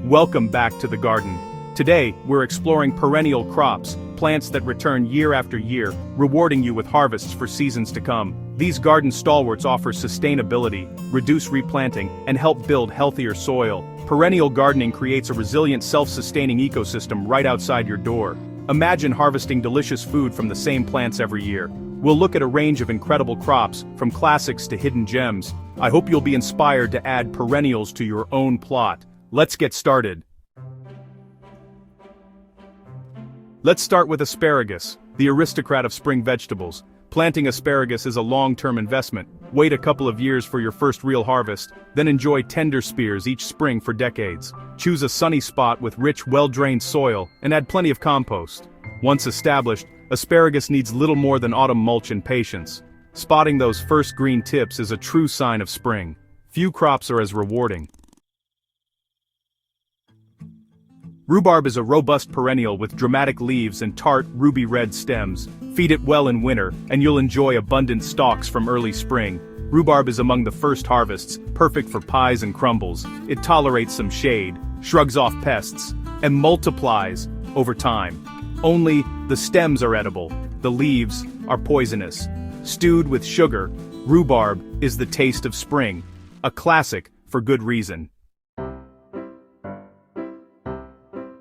Welcome back to the garden. Today, we're exploring perennial crops, plants that return year after year, rewarding you with harvests for seasons to come. These garden stalwarts offer sustainability, reduce replanting, and help build healthier soil. Perennial gardening creates a resilient, self-sustaining ecosystem right outside your door. Imagine harvesting delicious food from the same plants every year. We'll look at a range of incredible crops, from classics to hidden gems. I hope you'll be inspired to add perennials to your own plot. Let's get started. Let's start with asparagus, the aristocrat of spring vegetables. Planting asparagus is a long-term investment. Wait a couple of years for your first real harvest, then enjoy tender spears each spring for decades. Choose a sunny spot with rich, well-drained soil, and add plenty of compost. Once established, asparagus needs little more than autumn mulch and patience. Spotting those first green tips is a true sign of spring. Few crops are as rewarding. Rhubarb is a robust perennial with dramatic leaves and tart, ruby-red stems. Feed it well in winter, and you'll enjoy abundant stalks from early spring. Rhubarb is among the first harvests, perfect for pies and crumbles. It tolerates some shade, shrugs off pests, and multiplies over time. Only the stems are edible, the leaves are poisonous. Stewed with sugar, rhubarb is the taste of spring. A classic for good reason.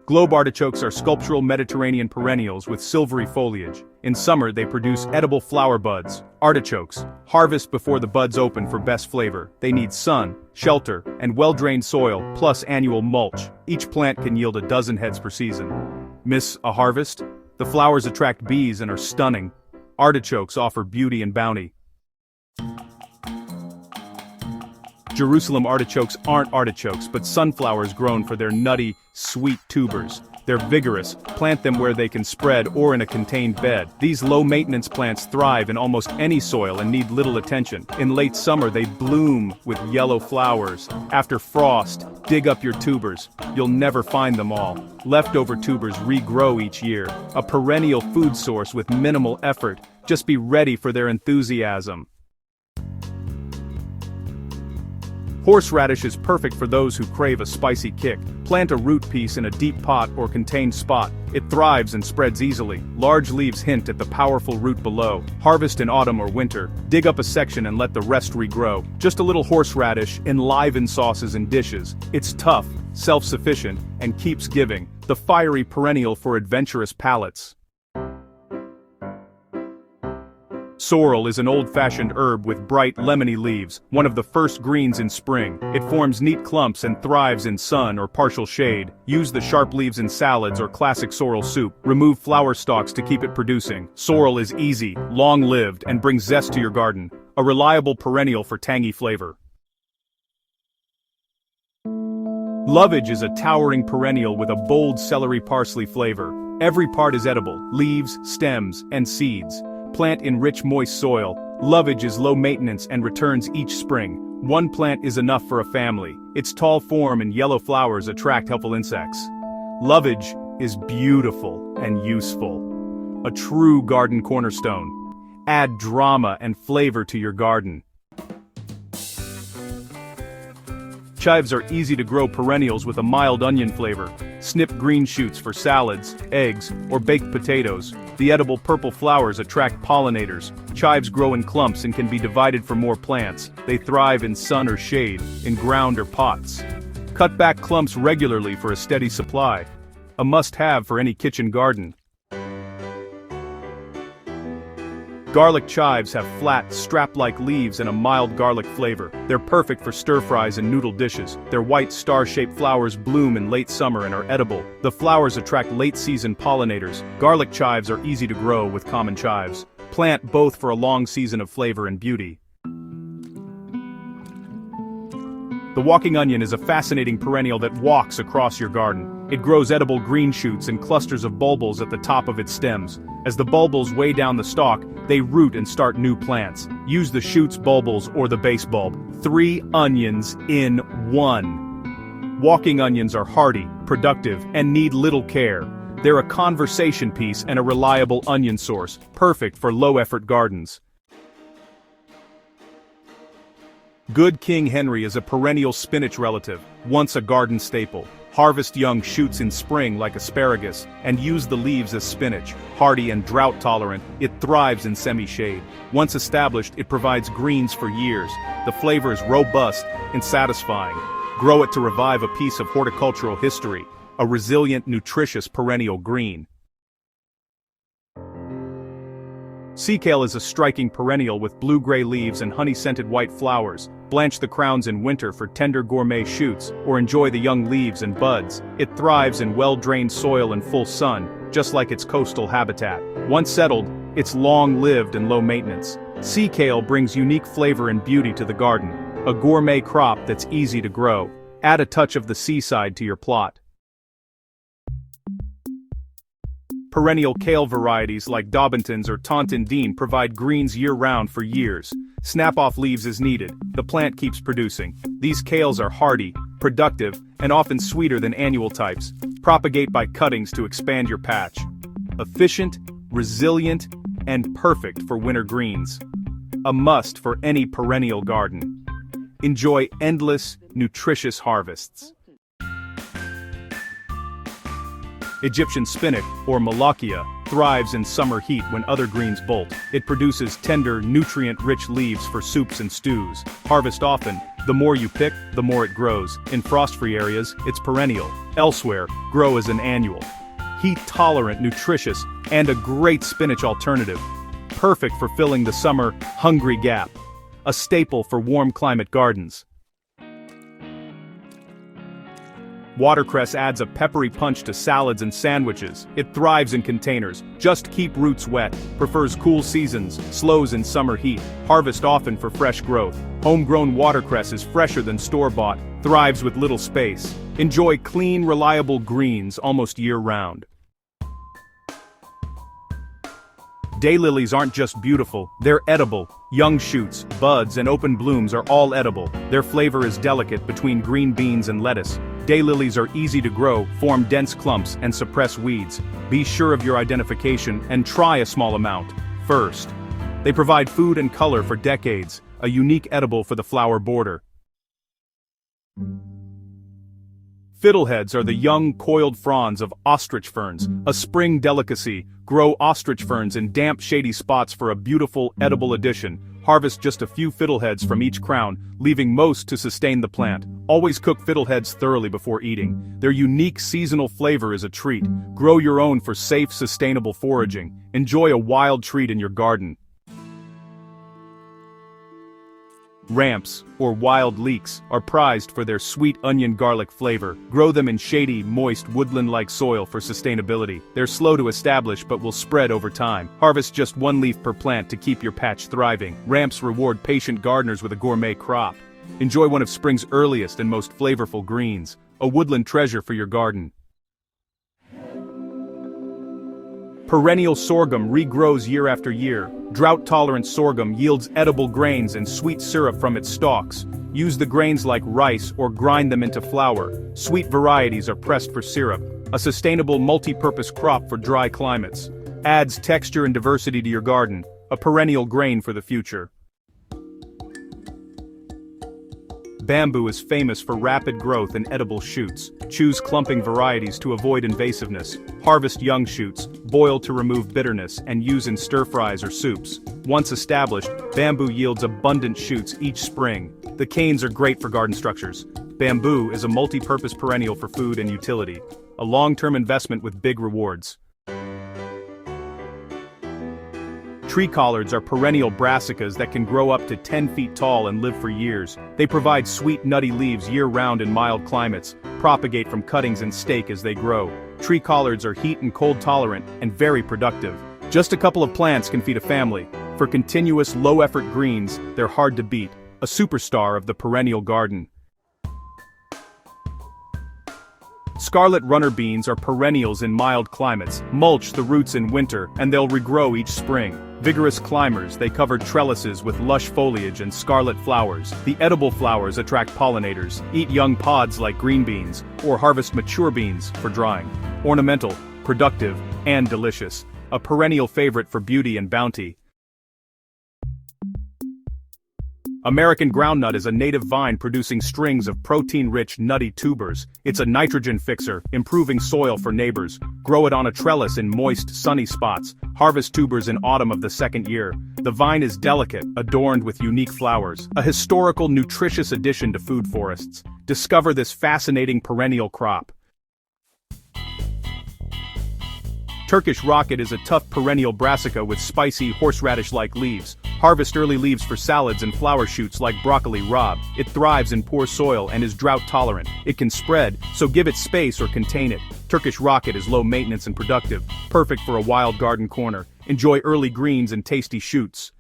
Globe artichokes are sculptural Mediterranean perennials with silvery foliage. In summer they produce edible flower buds. Artichokes, harvest before the buds open for best flavor. They need sun, shelter, and well-drained soil, plus annual mulch. Each plant can yield a dozen heads per season. Miss a harvest? The flowers attract bees and are stunning. Artichokes offer beauty and bounty. Jerusalem artichokes aren't artichokes but sunflowers grown for their nutty, sweet tubers. They're vigorous, plant them where they can spread or in a contained bed. These low-maintenance plants thrive in almost any soil and need little attention. In late summer they bloom with yellow flowers. After frost, dig up your tubers. You'll never find them all. Leftover tubers regrow each year. A perennial food source with minimal effort. Just be ready for their enthusiasm. Horseradish is perfect for those who crave a spicy kick. Plant a root piece in a deep pot or contained spot. It thrives and spreads easily. Large leaves hint at the powerful root below. Harvest in autumn or winter. Dig up a section and let the rest regrow. Just a little horseradish enliven sauces and dishes. It's tough, self-sufficient, and keeps giving. The fiery perennial for adventurous palates. Sorrel is an old-fashioned herb with bright lemony leaves, one of the first greens in spring. It forms neat clumps and thrives in sun or partial shade. Use the sharp leaves in salads or classic sorrel soup. Remove flower stalks to keep it producing. Sorrel is easy, long-lived, and brings zest to your garden. A reliable perennial for tangy flavor. Lovage is a towering perennial with a bold celery parsley flavor. Every part is edible, leaves, stems, and seeds. Plant in rich moist soil. Lovage is low maintenance and returns each spring. One plant is enough for a family. Its tall form and yellow flowers attract helpful insects. Lovage is beautiful and useful. A true garden cornerstone. Add drama and flavor to your garden. Chives are easy-to-grow perennials with a mild onion flavor. Snip green shoots for salads, eggs, or baked potatoes. The edible purple flowers attract pollinators. Chives grow in clumps and can be divided for more plants. They thrive in sun or shade, in ground or pots. Cut back clumps regularly for a steady supply. A must-have for any kitchen garden. Garlic chives have flat, strap-like leaves and a mild garlic flavor. They're perfect for stir-fries and noodle dishes. Their white star-shaped flowers bloom in late summer and are edible. The flowers attract late-season pollinators. Garlic chives are easy to grow with common chives. Plant both for a long season of flavor and beauty. The walking onion is a fascinating perennial that walks across your garden. It grows edible green shoots and clusters of bulbils at the top of its stems. As the bulbils weigh down the stalk, they root and start new plants. Use the shoots, bulbils, or the base bulb. 3 onions in 1. Walking onions are hardy, productive, and need little care. They're a conversation piece and a reliable onion source, perfect for low-effort gardens. Good King Henry is a perennial spinach relative, once a garden staple. Harvest young shoots in spring like asparagus, and use the leaves as spinach. Hardy and drought-tolerant, it thrives in semi-shade. Once established, it provides greens for years. The flavor is robust and satisfying. Grow it to revive a piece of horticultural history, a resilient, nutritious perennial green. Sea kale is a striking perennial with blue-gray leaves and honey-scented white flowers. Blanch the crowns in winter for tender gourmet shoots, or enjoy the young leaves and buds. It thrives in well-drained soil and full sun, just like its coastal habitat. Once settled, it's long-lived and low-maintenance. Sea kale brings unique flavor and beauty to the garden, a gourmet crop that's easy to grow. Add a touch of the seaside to your plot. Perennial kale varieties like Dobbintons or Tontandine provide greens year-round for years. Snap off leaves as needed, the plant keeps producing. These kales are hardy, productive, and often sweeter than annual types. Propagate by cuttings to expand your patch. Efficient, resilient, and perfect for winter greens. A must for any perennial garden. Enjoy endless, nutritious harvests. Egyptian spinach, or Malakia, thrives in summer heat when other greens bolt. It produces tender, nutrient-rich leaves for soups and stews. Harvest often. The more you pick, the more it grows. In frost-free areas, it's perennial. Elsewhere, grow as an annual. Heat-tolerant, nutritious, and a great spinach alternative. Perfect for filling the summer hungry gap. A staple for warm climate gardens. Watercress adds a peppery punch to salads and sandwiches. It thrives in containers. Just keep roots wet. Prefers cool seasons. Slows in summer heat. Harvest often for fresh growth. Homegrown watercress is fresher than store-bought. Thrives with little space. Enjoy clean, reliable greens almost year-round. Daylilies aren't just beautiful, they're edible. Young shoots, buds, and open blooms are all edible. Their flavor is delicate between green beans and lettuce. Daylilies are easy to grow, form dense clumps, and suppress weeds. Be sure of your identification and try a small amount first. They provide food and color for decades, a unique edible for the flower border. Fiddleheads are the young, coiled fronds of ostrich ferns, a spring delicacy. Grow ostrich ferns in damp, shady spots for a beautiful, edible addition. Harvest just a few fiddleheads from each crown, leaving most to sustain the plant. Always cook fiddleheads thoroughly before eating. Their unique seasonal flavor is a treat. Grow your own for safe, sustainable foraging. Enjoy a wild treat in your garden. Ramps, or wild leeks, are prized for their sweet onion garlic flavor. Grow them in shady, moist, woodland-like soil for sustainability. They're slow to establish but will spread over time. Harvest just one leaf per plant to keep your patch thriving. Ramps reward patient gardeners with a gourmet crop. Enjoy one of spring's earliest and most flavorful greens, a woodland treasure for your garden. Perennial sorghum regrows year after year. Drought-tolerant sorghum yields edible grains and sweet syrup from its stalks. Use the grains like rice or grind them into flour. Sweet varieties are pressed for syrup, a sustainable multi-purpose crop for dry climates. Adds texture and diversity to your garden, a perennial grain for the future. Bamboo is famous for rapid growth and edible shoots. Choose clumping varieties to avoid invasiveness. Harvest young shoots, boil to remove bitterness, and use in stir-fries or soups. Once established, bamboo yields abundant shoots each spring. The canes are great for garden structures. Bamboo is a multi-purpose perennial for food and utility. A long-term investment with big rewards. Tree collards are perennial brassicas that can grow up to 10 feet tall and live for years. They provide sweet, nutty leaves year-round in mild climates, propagate from cuttings and stake as they grow. Tree collards are heat and cold tolerant and very productive. Just a couple of plants can feed a family. For continuous, low-effort greens, they're hard to beat. A superstar of the perennial garden. Scarlet runner beans are perennials in mild climates. Mulch the roots in winter, and they'll regrow each spring. Vigorous climbers, they cover trellises with lush foliage and scarlet flowers. The edible flowers attract pollinators. Eat young pods like green beans, or harvest mature beans for drying. Ornamental, productive, and delicious. A perennial favorite for beauty and bounty. American groundnut is a native vine producing strings of protein-rich nutty tubers. It's a nitrogen fixer, improving soil for neighbors. Grow it on a trellis in moist, sunny spots. Harvest tubers in autumn of the second year. The vine is delicate, adorned with unique flowers. A historical, nutritious addition to food forests. Discover this fascinating perennial crop. Turkish rocket is a tough perennial brassica with spicy, horseradish-like leaves. Harvest early leaves for salads and flower shoots like broccoli rabe. It thrives in poor soil and is drought-tolerant. It can spread, so give it space or contain it. Turkish rocket is low maintenance and productive, perfect for a wild garden corner. Enjoy early greens and tasty shoots.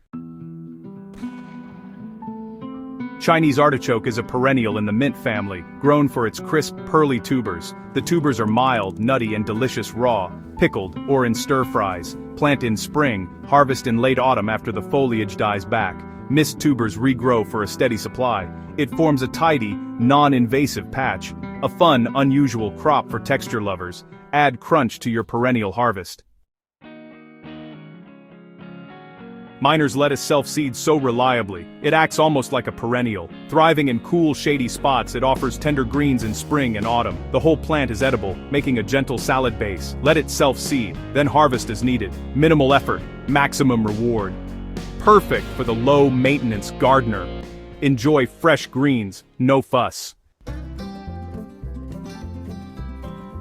Chinese artichoke is a perennial in the mint family, grown for its crisp, pearly tubers. The tubers are mild, nutty, and delicious raw, pickled, or in stir-fries. Plant in spring, harvest in late autumn after the foliage dies back. Missed tubers regrow for a steady supply. It forms a tidy, non-invasive patch. A fun, unusual crop for texture lovers. Add crunch to your perennial harvest. Miner's lettuce self-seeds so reliably. It acts almost like a perennial. Thriving in cool, shady spots, it offers tender greens in spring and autumn. The whole plant is edible, making a gentle salad base. Let it self-seed, then harvest as needed. Minimal effort, maximum reward. Perfect for the low-maintenance gardener. Enjoy fresh greens, no fuss.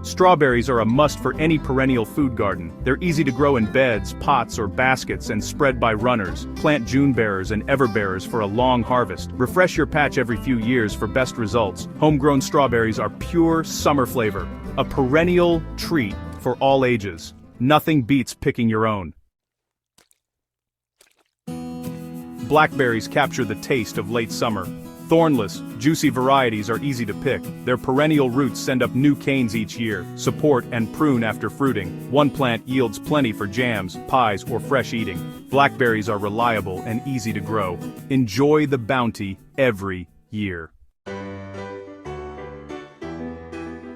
Strawberries are a must for any perennial food garden. They're easy to grow in beds, pots, or baskets and spread by runners. Plant Junebearers and Everbearers for a long harvest. Refresh your patch every few years for best results. Homegrown strawberries are pure summer flavor. A perennial treat for all ages. Nothing beats picking your own. Blackberries capture the taste of late summer. Thornless, juicy varieties are easy to pick. Their perennial roots send up new canes each year, support and prune after fruiting. One plant yields plenty for jams, pies, or fresh eating. Blackberries are reliable and easy to grow. Enjoy the bounty every year.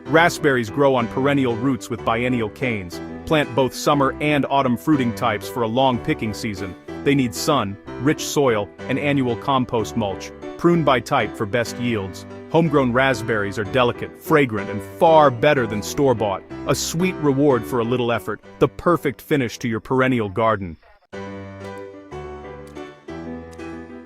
Raspberries grow on perennial roots with biennial canes. Plant both summer and autumn fruiting types for a long picking season. They need sun, rich soil, and annual compost mulch. Prune by type for best yields. Homegrown raspberries are delicate, fragrant, and far better than store-bought. A sweet reward for a little effort. The perfect finish to your perennial garden.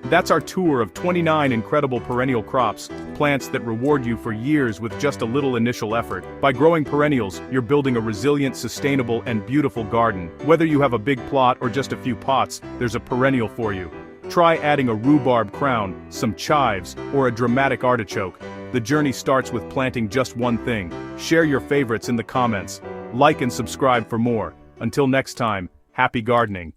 That's our tour of 29 incredible perennial crops, plants that reward you for years with just a little initial effort. By growing perennials, you're building a resilient, sustainable, and beautiful garden. Whether you have a big plot or just a few pots, there's a perennial for you. Try adding a rhubarb crown, some chives, or a dramatic artichoke. The journey starts with planting just one thing. Share your favorites in the comments. Like and subscribe for more. Until next time, happy gardening.